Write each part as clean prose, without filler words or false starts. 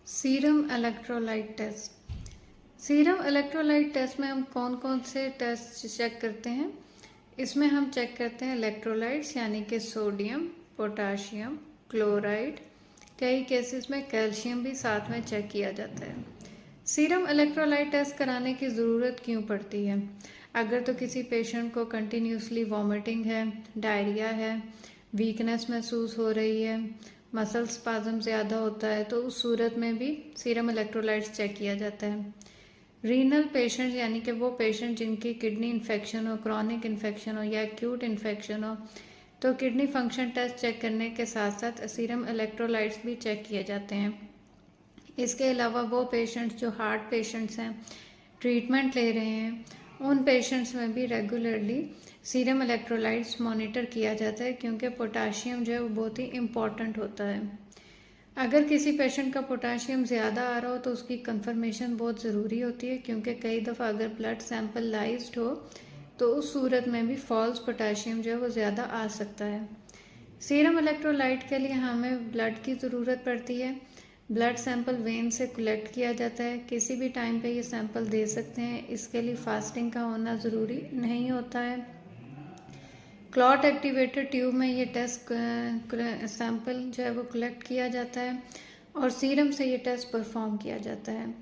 Serum electrolyte test. Serum electrolyte test में हम कौन कौन से टेस्ट चेक करते हैं? इसमें हम चेक करते हैं इलेक्ट्रोलाइट्स यानी कि सोडियम, पोटाशियम, क्लोराइड, कई केसेस में कैल्शियम भी साथ में चेक किया जाता है। सीरम इलेक्ट्रोलाइट टेस्ट कराने की ज़रूरत क्यों पड़ती है? अगर तो किसी पेशेंट को कंटिन्यूसली वॉमिटिंग है, डायरिया है, वीकनेस महसूस हो रही है, मसल स्पाज्म ज़्यादा होता है, तो उस सूरत में भी सीरम इलेक्ट्रोलाइट्स चेक किया जाता है। रीनल पेशेंट यानी कि वो पेशेंट जिनकी किडनी इन्फेक्शन हो, क्रॉनिक इन्फेक्शन हो या एक्यूट इन्फेक्शन हो, तो किडनी फंक्शन टेस्ट चेक करने के साथ साथ सीरम इलेक्ट्रोलाइट्स भी चेक किए जाते हैं। इसके अलावा वो पेशेंट्स जो हार्ट पेशेंट्स हैं, ट्रीटमेंट ले रहे हैं, उन पेशेंट्स में भी रेगुलरली सीरम इलेक्ट्रोलाइट्स मॉनिटर किया जाता है, क्योंकि पोटाशियम जो है वो बहुत ही इम्पॉर्टेंट होता है। अगर किसी पेशेंट का पोटाशियम ज़्यादा आ रहा हो तो उसकी कंफर्मेशन बहुत ज़रूरी होती है, क्योंकि कई दफ़ा अगर ब्लड सैंपल लाइज्ड हो तो उस सूरत में भी फॉल्स पोटाशियम जो है वो ज़्यादा आ सकता है। सीरम इलेक्ट्रोलाइट के लिए हमें ब्लड की ज़रूरत पड़ती है। ब्लड सैंपल वेन से कलेक्ट किया जाता है। किसी भी टाइम पे ये सैंपल दे सकते हैं, इसके लिए फास्टिंग का होना ज़रूरी नहीं होता है। क्लॉट एक्टिवेटेड ट्यूब में ये टेस्ट सैंपल जो है वो कलेक्ट किया जाता है और सीरम से ये टेस्ट परफॉर्म किया जाता है।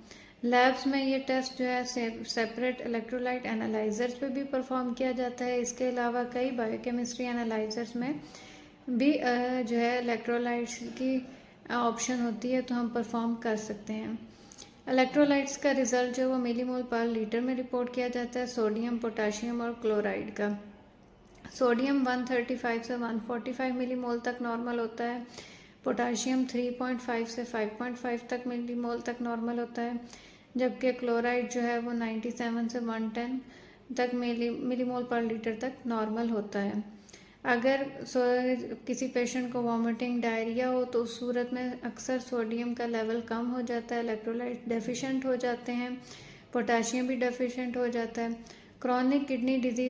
लैब्स में ये टेस्ट जो है सेपरेट इलेक्ट्रोलाइट एनालाइजर्स पे भी परफॉर्म किया जाता है। इसके अलावा कई बायोकेमिस्ट्री एनालाइजर्स में भी जो है इलेक्ट्रोलाइट्स की ऑप्शन होती है, तो हम परफॉर्म कर सकते हैं। इलेक्ट्रोलाइट्स का रिजल्ट जो है वो मिलीमोल पर लीटर में रिपोर्ट किया जाता है, सोडियम, पोटाशियम और क्लोराइड का। सोडियम 135 से 145 मिलीमोल तक नॉर्मल होता है। पोटाशियम 3.5 से 5.5 तक मिलीमोल तक नॉर्मल होता है, जबकि क्लोराइड जो है वो 97 से 110 तक मिलीमोल पर लीटर तक नॉर्मल होता है। अगर किसी पेशेंट को वॉमिटिंग, डायरिया हो तो उस सूरत में अक्सर सोडियम का लेवल कम हो जाता है, इलेक्ट्रोलाइट डेफिशिएंट हो जाते हैं, पोटाशियम भी डेफिशिएंट हो जाता है। Chronic kidney disease